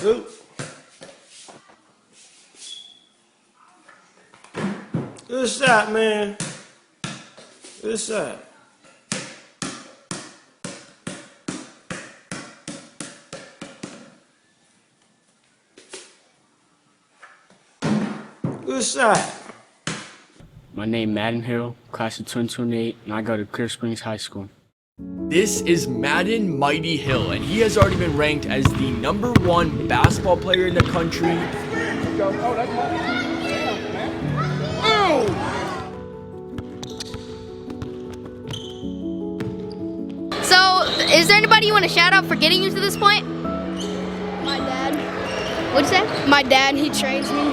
Good shot, man. Good shot. Good shot. My name Madden Hill, class of 2028, and I go to Clear Springs High School. This is Madden Mighty Hill, and he has already been ranked as the #1 basketball player in the country. So, is there anybody you want to shout out for getting you to this point? My dad. What'd you say? My dad, he trains me.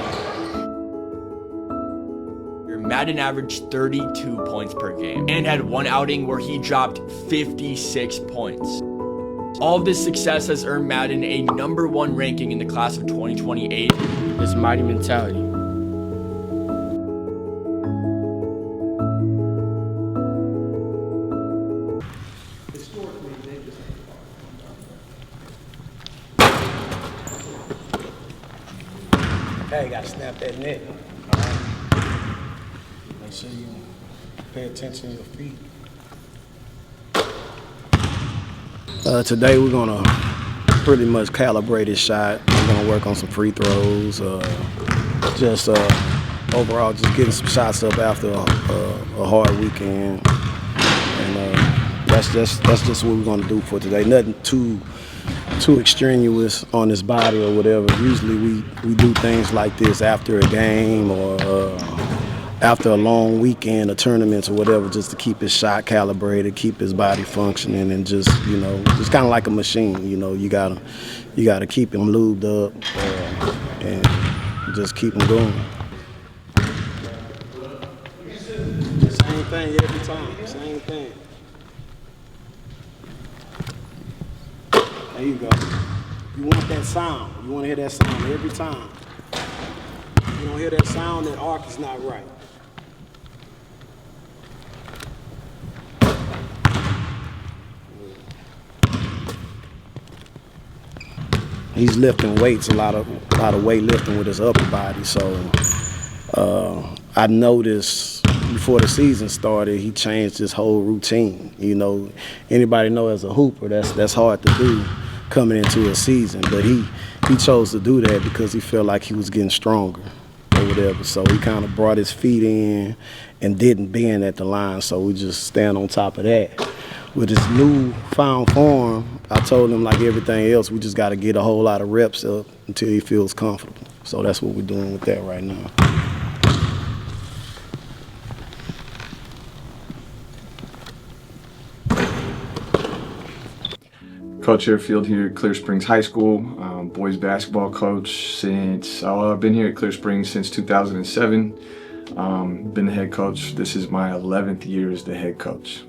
Madden averaged 32 points per game and had one outing where he dropped 56 points. All of this success has earned Madden a #1 ranking in the class of 2028. It's mighty mentality. Hey, gotta snap that net. Make sure you pay attention to your feet. Today we're gonna pretty much calibrate his shot. We're gonna work on some free throws. Just overall, just getting some shots up after a hard weekend. And that's just what we're gonna do for today. Nothing too extraneous on his body or whatever. Usually we do things like this after a game or after a long weekend or tournaments or whatever, just to keep his shot calibrated, keep his body functioning, and just just kind of like a machine. You gotta keep him lubed up and just keep him going. Same thing every time. Same thing. There you go. You want that sound. You want to hear that sound every time. If you don't hear that sound, that arc is not right. He's lifting weights, a lot of weightlifting with his upper body. So I noticed before the season started, he changed his whole routine. Anybody know as a hooper, that's hard to do coming into a season. But he chose to do that because he felt like he was getting stronger or whatever. So he kind of brought his feet in and didn't bend at the line. So we just stand on top of that. With his newfound form, I told him, like everything else, we just got to get a whole lot of reps up until he feels comfortable. So that's what we're doing with that right now. Coach Airfield here at Clear Springs High School, boys basketball coach since, I've been here at Clear Springs since 2007. Been the head coach. This is my 11th year as the head coach.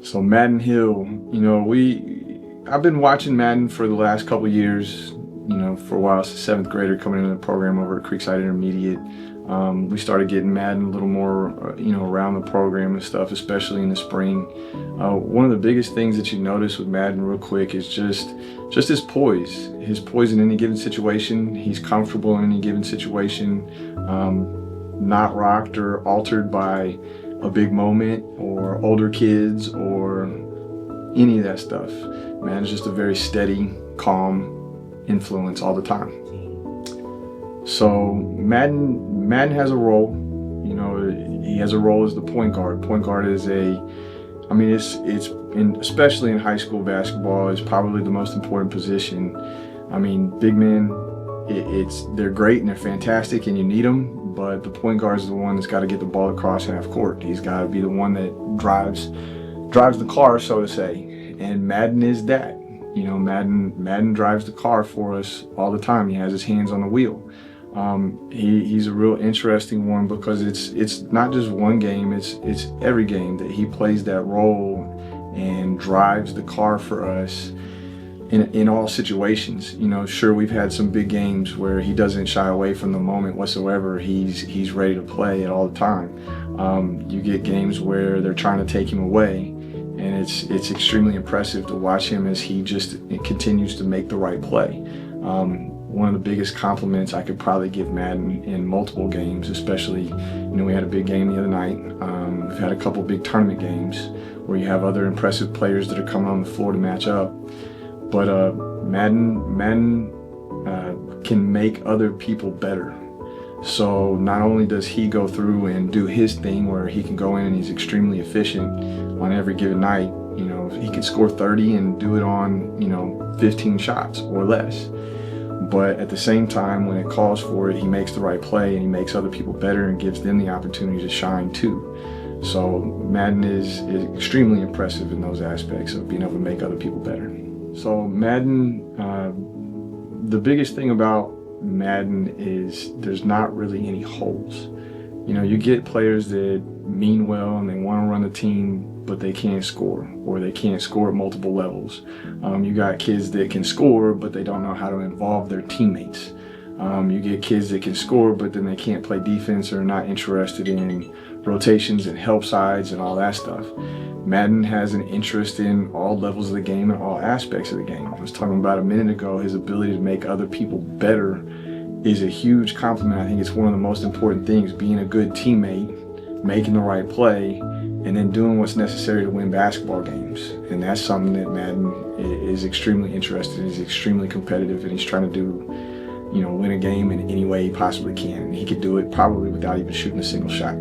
So Madden Hill, I've been watching Madden for the last couple of years, for a while. As a 7th grader coming into the program over at Creekside Intermediate. We started getting Madden a little more, around the program and stuff, especially in the spring. One of the biggest things that you notice with Madden real quick is just his poise. His poise in any given situation. He's comfortable in any given situation, not rocked or altered by a big moment or older kids or any of that stuff. Madden's just a very steady, calm influence all the time. So Madden has a role. He has a role as the point guard. Point guard is especially in high school basketball, is probably the most important position. Big men, they're great and they're fantastic and you need them, but the point guard is the one that's got to get the ball across half court. He's got to be the one that drives the car, so to say. And Madden is that. Madden drives the car for us all the time. He has his hands on the wheel. He's a real interesting one because it's not just one game, it's every game that he plays that role and drives the car for us in all situations. Sure, we've had some big games where he doesn't shy away from the moment whatsoever. He's ready to play it all the time. You get games where they're trying to take him away, and it's extremely impressive to watch him as he just continues to make the right play. One of the biggest compliments I could probably give Madden in multiple games, especially, we had a big game the other night. We've had a couple big tournament games where you have other impressive players that are coming on the floor to match up. But Madden can make other people better. So not only does he go through and do his thing where he can go in and he's extremely efficient on every given night, he could score 30 and do it on, 15 shots or less. But at the same time, when it calls for it, he makes the right play and he makes other people better and gives them the opportunity to shine too. So Madden is extremely impressive in those aspects of being able to make other people better. So Madden, the biggest thing about Madden is there's not really any holes. You get players that mean well and they want to run the team, but they can't score, or they can't score at multiple levels. You got kids that can score, but they don't know how to involve their teammates. You get kids that can score, but then they can't play defense or are not interested in rotations and help sides and all that stuff. Madden has an interest in all levels of the game and all aspects of the game. I was talking about a minute ago, his ability to make other people better is a huge compliment. I think it's one of the most important things, being a good teammate, making the right play, and then doing what's necessary to win basketball games. And that's something that Madden is extremely interested in. He's extremely competitive, and he's trying to do, win a game in any way he possibly can. And he could do it probably without even shooting a single shot.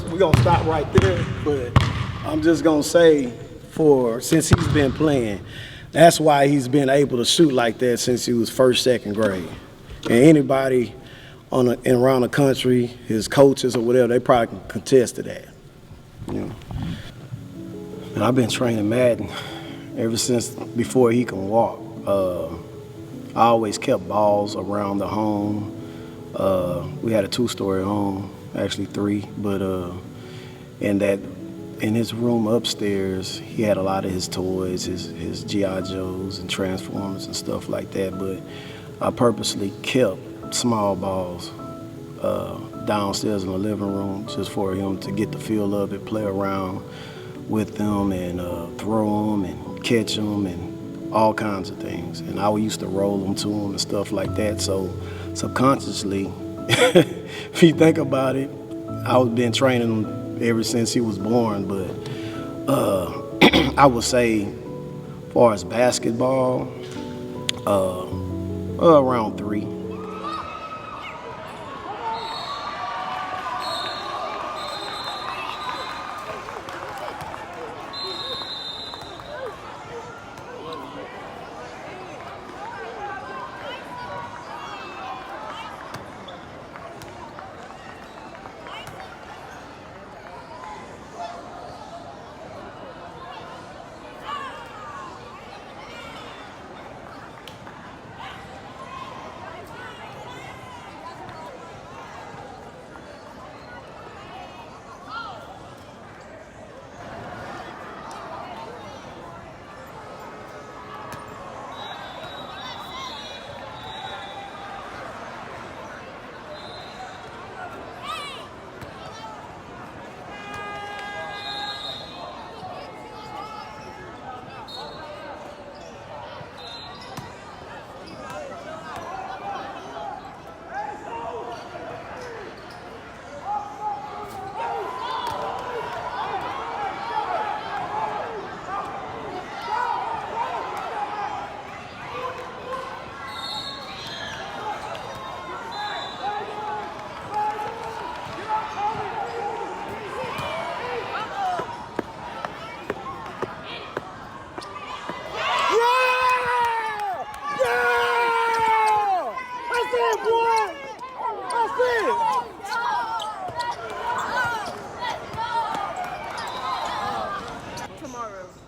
We're gonna stop right there, but I'm just gonna say, since he's been playing, that's why he's been able to shoot like that since he was first, second grade. And anybody around the country, his coaches or whatever, they probably can contest to that. And I've been training Madden ever since before he can walk. I always kept balls around the home. We had a 2-story home. Actually 3, but in his room upstairs, he had a lot of his toys, his G.I. Joes and Transformers and stuff like that, but I purposely kept small balls downstairs in the living room just for him to get the feel of it, play around with them and throw them and catch them and all kinds of things. And I used to roll them to him and stuff like that, so subconsciously, if you think about it, I've been training him ever since he was born, but I would say, as far as basketball, around 3.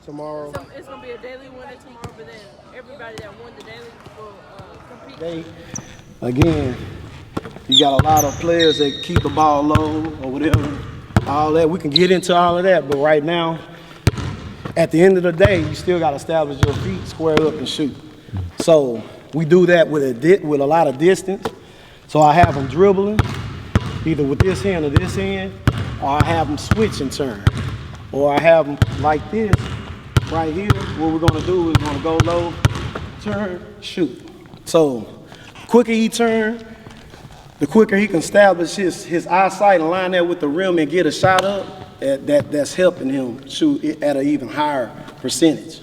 Tomorrow. It's going to be a daily winner tomorrow, but then everybody that won the daily will compete. Again, You got a lot of players that keep the ball low or whatever. All that, we can get into all of that, but right now, at the end of the day, you still got to establish your feet, square up, and shoot. So we do that with a lot of distance. So I have them dribbling, either with this hand or this hand, or I have them switch and turn. Or I have them like this, right here. What we're gonna do is we're gonna go low, turn, shoot. So the quicker he turn, the quicker he can establish his eyesight and line that with the rim and get a shot up, that's helping him shoot it at an even higher percentage.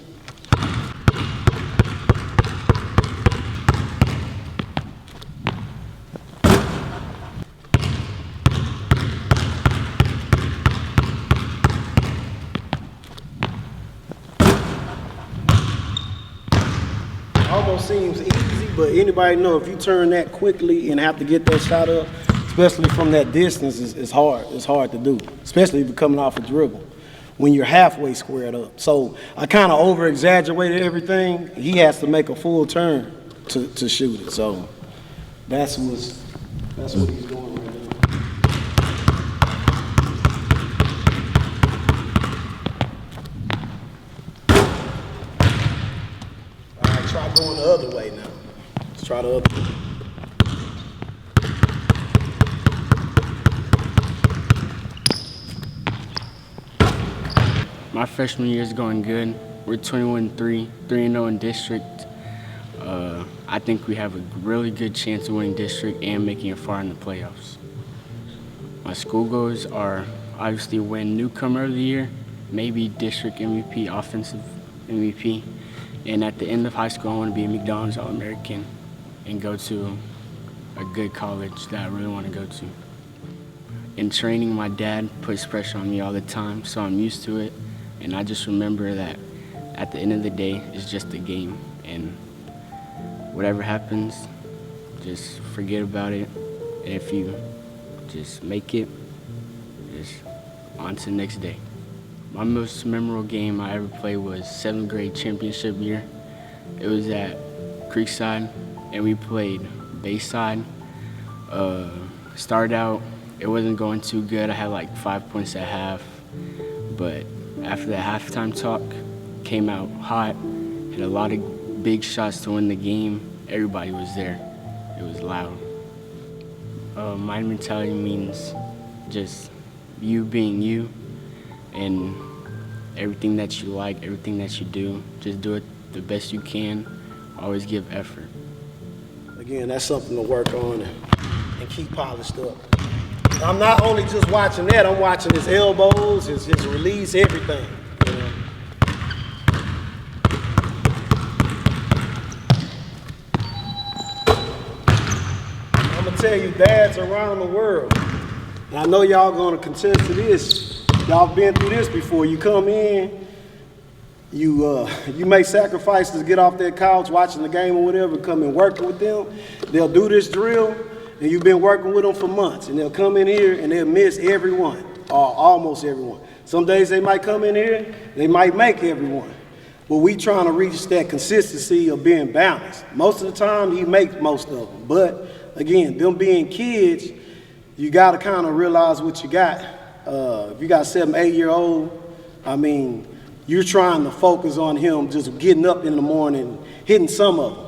Almost seems easy, but anybody know if you turn that quickly and have to get that shot up, especially from that distance, it's hard. It's hard to do, especially if you're coming off a dribble when you're halfway squared up. So I kind of over-exaggerated everything. He has to make a full turn to shoot it. So that's what he's doing right now. All right, try going the other way now. Let's try the other way. My freshman year is going good. We're 21-3, 3-0 in district. I think we have a really good chance of winning district and making it far in the playoffs. My school goals are obviously win newcomer of the year, maybe district MVP, offensive MVP. And at the end of high school, I want to be a McDonald's All-American and go to a good college that I really want to go to. In training, my dad puts pressure on me all the time, so I'm used to it. And I just remember that at the end of the day, it's just a game. And whatever happens, just forget about it. And if you just make it, just on to the next day. My most memorable game I ever played was 7th grade championship year. It was at Creekside, and we played Bayside. Started out, it wasn't going too good. I had like 5 points at half, but after the halftime talk, came out hot, hit a lot of big shots to win the game. Everybody was there. It was loud. My mentality means just you being you, and everything that you like, everything that you do, just do it the best you can. Always give effort. Again, that's something to work on and keep polished up. I'm not only just watching that, I'm watching his elbows, his release, everything. You know? I'm gonna tell you, dads around the world, and I know y'all gonna contest to this. Y'all been through this before. You come in, you make sacrifices to get off that couch, watching the game or whatever, come and work with them. They'll do this drill. And you've been working with them for months, and they'll come in here and they'll miss everyone, or almost everyone. Some days they might come in here, they might make everyone. But we trying to reach that consistency of being balanced. Most of the time, he makes most of them. But again, them being kids, you got to kind of realize what you got. If you got a 7, 8-year-old, I mean, you're trying to focus on him just getting up in the morning, hitting some of them.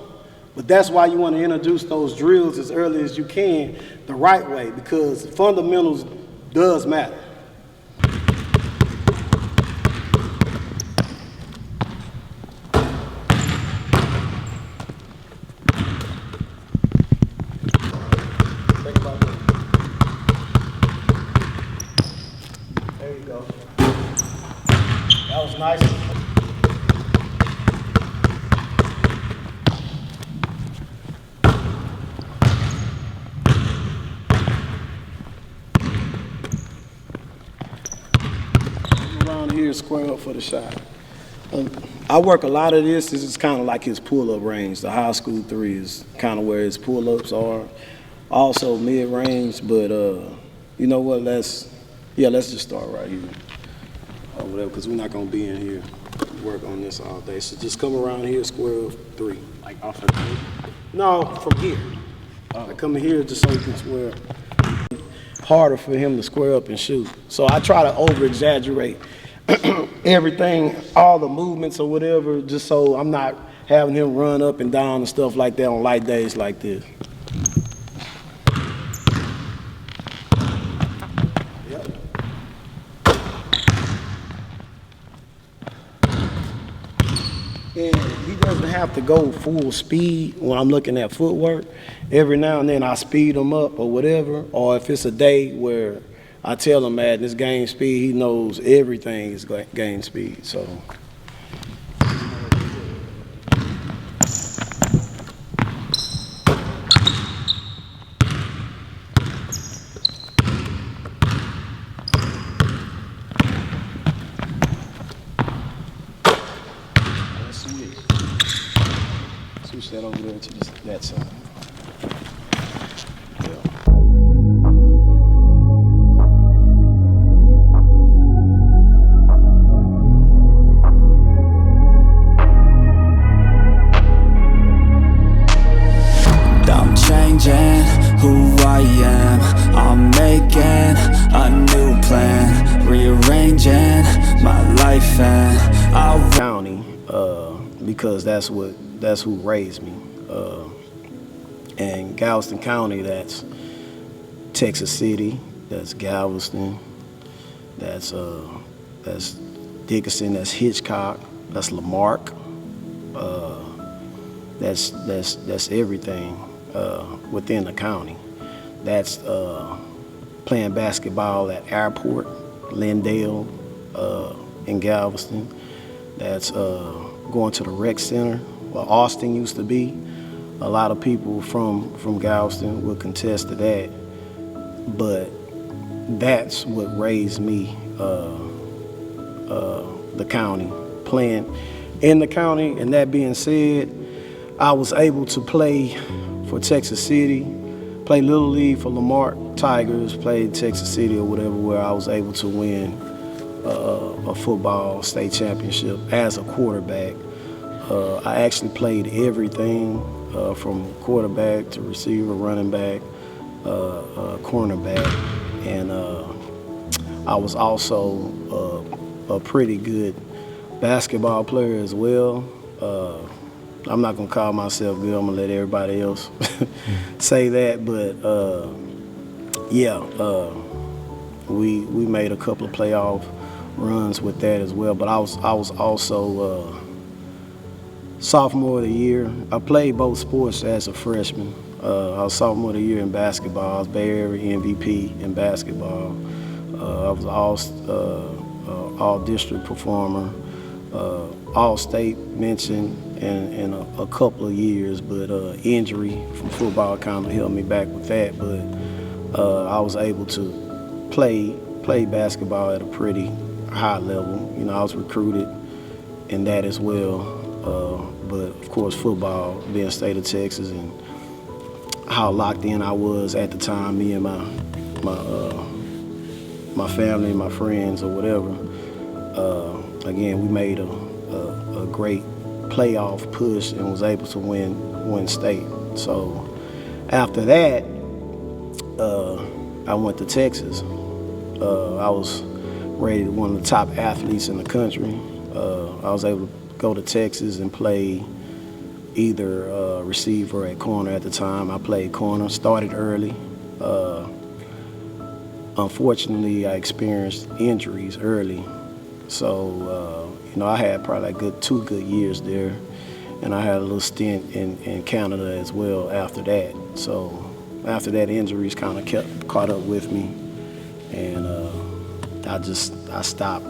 But that's why you want to introduce those drills as early as you can, the right way, because fundamentals does matter. Think about that. There you go. That was nice. Here, square up for the shot. I work a lot of this. This is kind of like his pull-up range. The high school 3 is kind of where his pull-ups are. Also mid-range, but you know what? Let's just start right here or whatever, because we're not gonna be in here work on this all day. So just come around here, square up 3. Like off of the No, from here. I come in here just so he can square. Harder for him to square up and shoot. So I try to over-exaggerate everything, all the movements or whatever, just so I'm not having him run up and down and stuff like that on light days like this. And he doesn't have to go full speed when I'm looking at footwork. Every now and then I speed him up or whatever, or if it's a day where I tell him at this game speed, he knows everything is game speed. So. Switch that over there to that side. I'm changing who I am. I'm making a new plan, rearranging my life, and I'll County, because that's who raised me. And Galveston County, that's Texas City, that's Galveston, that's Dickinson, that's Hitchcock, that's Lamarck, that's everything within the county. That's playing basketball at Airport, Lindale, in Galveston. That's going to the rec center, where Austin used to be. A lot of people from Galveston will contest to that, but that's what raised me, the county, playing in the county. And that being said, I was able to play for Texas City, play Little League for Lamarck Tigers, played Texas City or whatever, where I was able to win a football state championship as a quarterback. I actually played everything from quarterback to receiver, running back, cornerback, and I was also a pretty good basketball player as well. I'm not gonna call myself good. I'm gonna let everybody else say that, but yeah, we made a couple of playoff runs with that as well. But I was also sophomore of the year. I played both sports as a freshman. I was sophomore of the year in basketball. I was Bay Area MVP in basketball. I was all district performer, all state mention in a couple of years, but injury from football kind of held me back with that. But I was able to play basketball at a pretty high level. You know, I was recruited in that as well. But of course, football, being state of Texas, and how locked in I was at the time, me and my family, my friends, or whatever. Again, we made a great playoff push and was able to win state. So after that, I went to Texas. I was rated one of the top athletes in the country. I was able to go to Texas and play either receiver or at corner at the time. I played corner, started early. Unfortunately, I experienced injuries early. So, you know, I had probably two good years there. And I had a little stint in Canada as well after that. So after that, injuries kind of caught up with me. And I stopped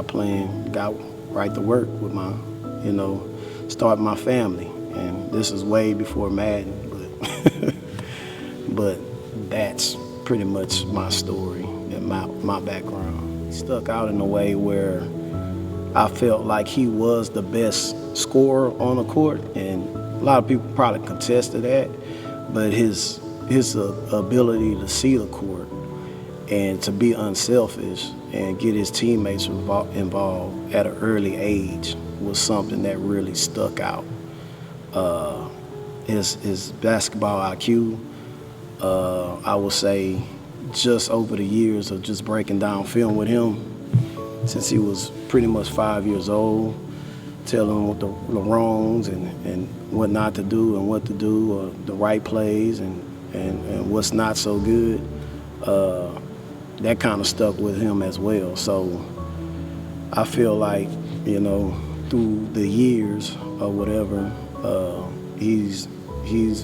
playing, got right to work with my, starting my family. And this is way before Madden, but that's pretty much my story and my background. Stuck out in a way where I felt like he was the best scorer on the court, and a lot of people probably contest to that, but his ability to see the court and to be unselfish and get his teammates involved at an early age was something that really stuck out. his basketball IQ. I would say just over the years of just breaking down film with him since he was pretty much 5 years old, telling him what the wrongs and what not to do and what to do, or the right plays and what's not so good. That kind of stuck with him as well. So I feel like, through the years or whatever, he's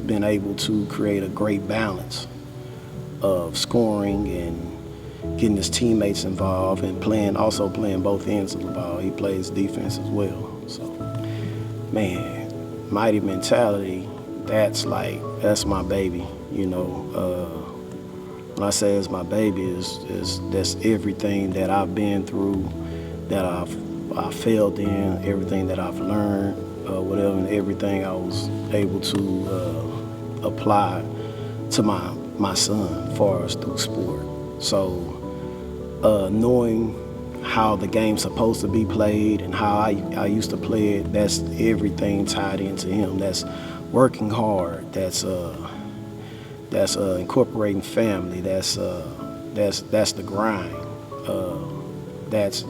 been able to create a great balance of scoring and getting his teammates involved and also playing both ends of the ball. He plays defense as well. So, man, Mighty mentality, that's my baby, When I say it's my baby, that's everything that I've been through, that I failed in, everything that I've learned, whatever, and everything I was able to apply to my son as far as through sport. So knowing how the game's supposed to be played and how I used to play it, that's everything tied into him. That's working hard. That's incorporating family. That's the grind. That's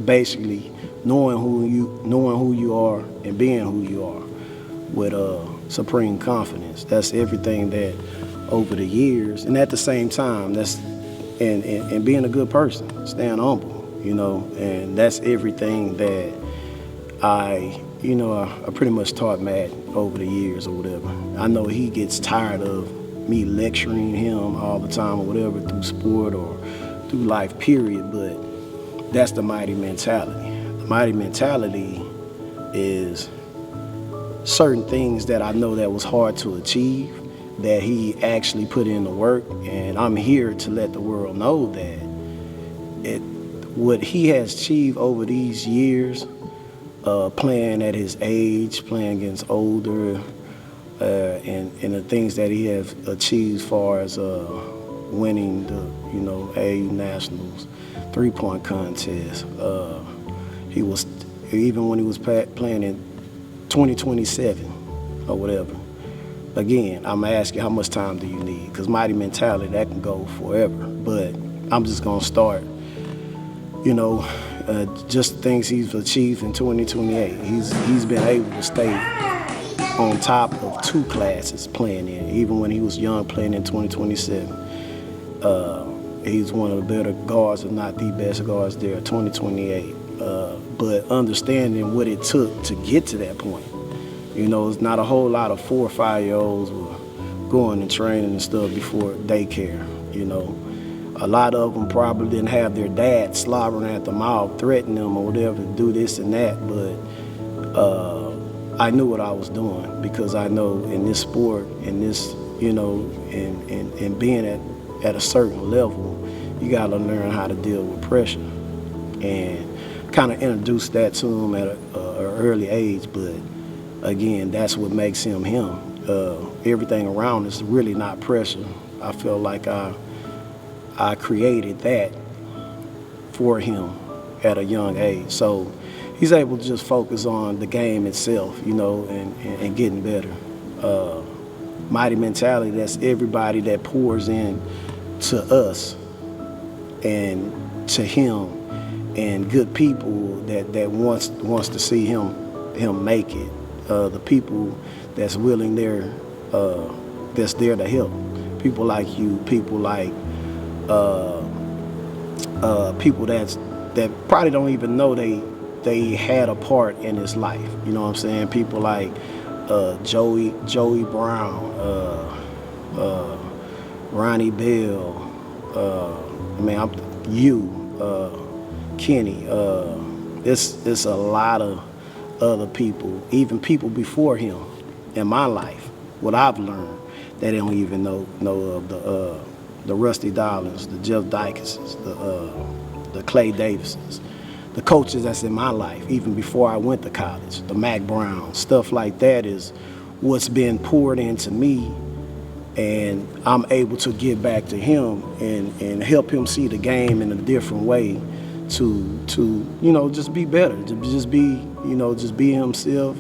basically knowing who you are and being who you are with supreme confidence. That's everything that over the years, and at the same time, that's and being a good person, staying humble, and that's everything that I pretty much taught Madden over the years or whatever. I know he gets tired of me lecturing him all the time or whatever through sport or through life, period, but that's the Mighty mentality. The Mighty mentality is certain things that I know that was hard to achieve, that he actually put in the work, and I'm here to let the world know that what he has achieved over these years, playing at his age, playing against older, and the things that he has achieved as far as winning the A Nationals, 3-point contest. He was, even when he was playing in 2027 or whatever. Again, I'm gonna ask you, how much time do you need? Because Mighty mentality, that can go forever. But I'm just gonna start, just things he's achieved in 2028. He's been able to stay on top of 2 classes playing in, even when he was young playing in 2027. He's one of the better guards, if not the best guards there, 2028. But understanding what it took to get to that point. It's not a whole lot of 4 or 5-year-olds were going and training and stuff before daycare, A lot of them probably didn't have their dad slobbering at the mouth, threatening them or whatever to do this and that, but I knew what I was doing, because I know in this sport, in this, and being at a certain level, you gotta learn how to deal with pressure, and kind of introduce that to him at an early age. But again, that's what makes him him. Everything around is really not pressure. I feel like I created that for him at a young age. So he's able to just focus on the game itself, and getting better. Mighty mentality, that's everybody that pours in to us and to him, and good people that wants to see him make it. The people that's willing that's there to help. People like you, people like people that probably don't even know they had a part in his life. You know what I'm saying? People like Joey Brown, Ronnie Bell, Kenny. It's a lot of other people, even people before him in my life, what I've learned, that they don't even know of the Rusty Dollars, the Jeff Dykeses, the Clay Davises, the coaches that's in my life, even before I went to college, the Mac Brown, stuff like that is what's been poured into me, and I'm able to give back to him and help him see the game in a different way to just be better, to just be himself.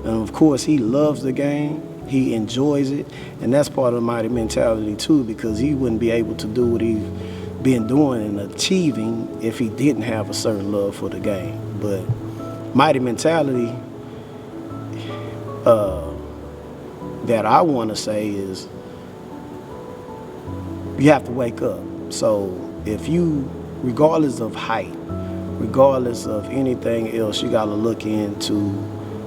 And of course, he loves the game. He enjoys it, and that's part of the Mighty mentality too, because he wouldn't be able to do what he's been doing and achieving if he didn't have a certain love for the game. But Mighty mentality that I want to say is you have to wake up. So if you, regardless of height, regardless of anything else, you got to look into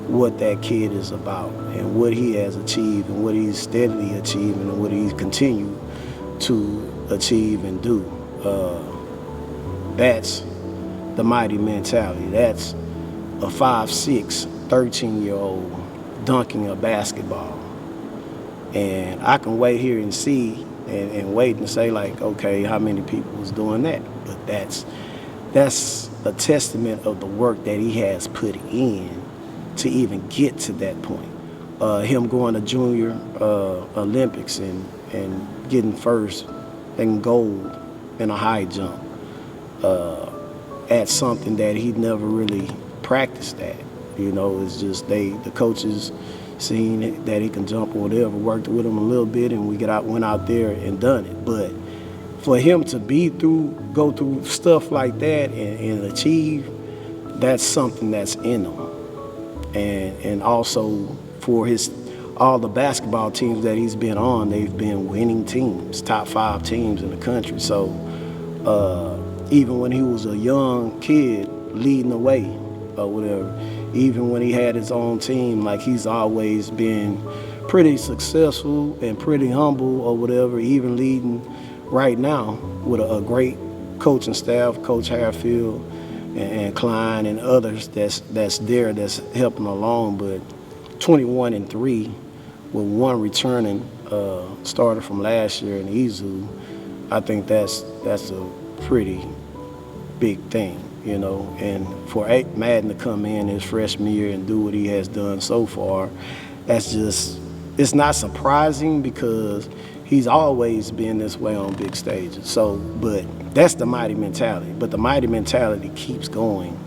what that kid is about and what he has achieved and what he's steadily achieving and what he's continued to achieve and do. That's the Mighty mentality. That's a 5'6", 13-year-old dunking a basketball. And I can wait here and see and wait and say, like, okay, how many people was doing that? But that's a testament of the work that he has put in to even get to that point. Him going to junior Olympics and getting first and gold in a high jump at something that he never really practiced at. You know, it's just the coaches seen that he can jump or whatever, worked with him a little bit, and went out there and done it. But for him to go through stuff like that and achieve, that's something that's in him. And also for all the basketball teams that he's been on, they've been winning teams, top 5 teams in the country. So even when he was a young kid leading the way or whatever, even when he had his own team, like, he's always been pretty successful and pretty humble or whatever, even leading right now with a great coaching staff, Coach Harfield and Klein and others that's helping along. But 21-3 with one returning starter from last year in Izu, I think that's a pretty big thing, you know. And for Madden to come in his freshman year and do what he has done so far, it's not surprising because he's always been this way on big stages. So, but that's the Mighty mentality. But the Mighty mentality keeps going,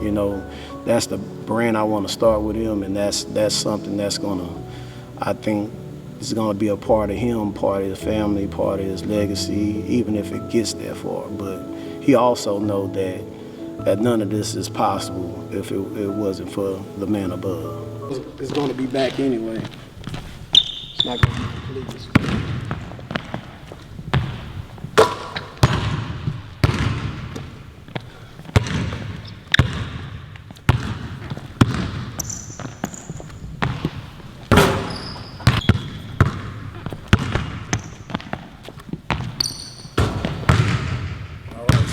you know. That's the brand I want to start with him, and that's something that's I think is gonna be a part of him, part of his family, part of his legacy, even if it gets that far. But he also knows that none of this is possible if it wasn't for the man above. It's gonna be back anyway. It's not gonna be complete.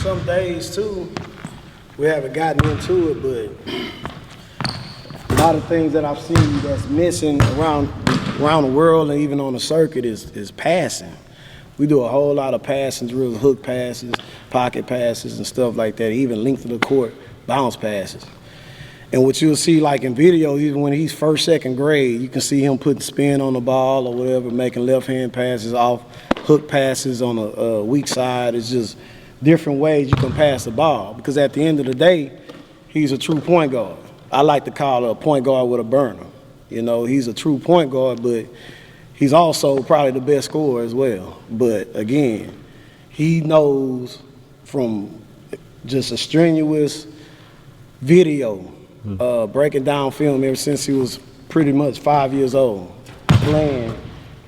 Some days too, we haven't gotten into it, but a lot of things that I've seen that's missing around the world and even on the circuit is passing. We do a whole lot of passing drills, hook passes, pocket passes, and stuff like that, even length of the court, bounce passes. And what you'll see, like in video, even when he's first, second grade, you can see him putting spin on the ball or whatever, making left-hand passes off, hook passes on a weak side. It's just different ways you can pass the ball, because at the end of the day, he's a true point guard. I like to call it a point guard with a burner. You know, he's a true point guard, but he's also probably the best scorer as well. But again, he knows from just a strenuous video, breaking down film ever since he was pretty much 5 years old, playing,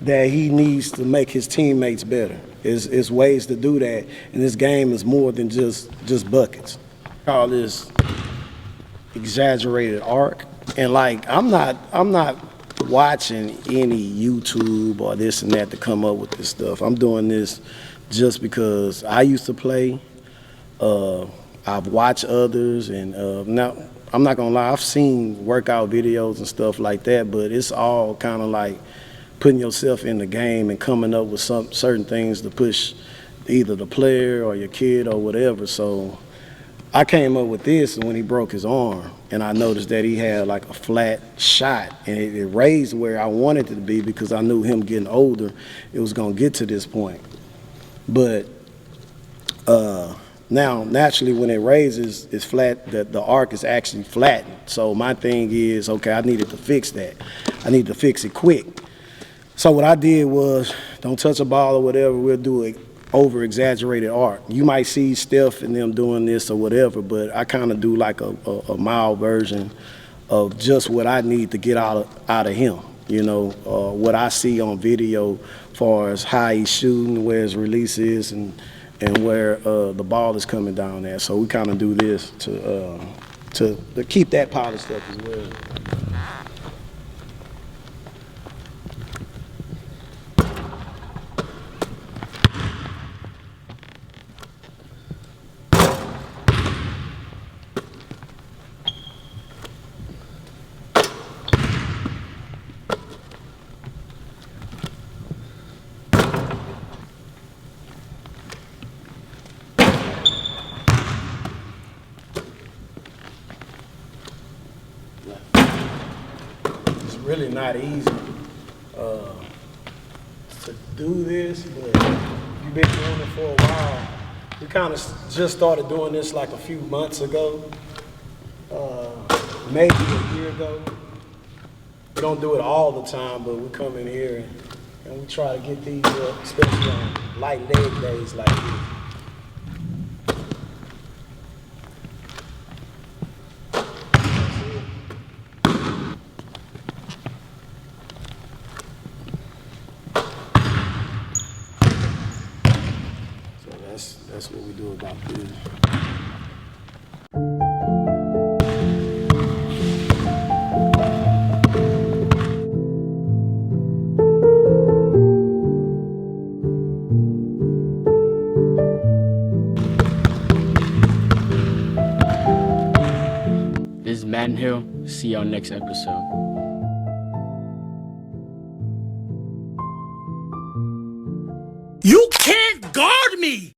that he needs to make his teammates better. It's ways to do that, and this game is more than just buckets. All this exaggerated arc, and like I'm not watching any YouTube or this and that to come up with this stuff. I'm doing this just because I used to play. I've watched others, and now I'm not gonna lie, I've seen workout videos and stuff like that, but it's all kind of like putting yourself in the game and coming up with some certain things to push either the player or your kid or whatever. So I came up with this when he broke his arm, and I noticed that he had like a flat shot, and it raised where I wanted it to be, because I knew him getting older, it was gonna get to this point. But now, naturally, when it raises, it's flat, the arc is actually flattened. So my thing is, okay, I needed to fix that. I need to fix it quick. So what I did was, don't touch a ball or whatever, we'll do it over-exaggerated art. You might see Steph and them doing this or whatever, but I kind of do like a mild version of just what I need to get out of him. You know, what I see on video as far as how he's shooting, where his release is, and where the ball is coming down at. So we kind of do this to keep that polished up as well. It's really not easy to do this, but you've been doing it for a while. We kind of just started doing this like a few months ago, maybe a year ago. We don't do it all the time, but we come in here and we try to get these up, especially on light leg days like this. That's what we do about this. This is Madden Hill. See y'all next episode. You can't guard me!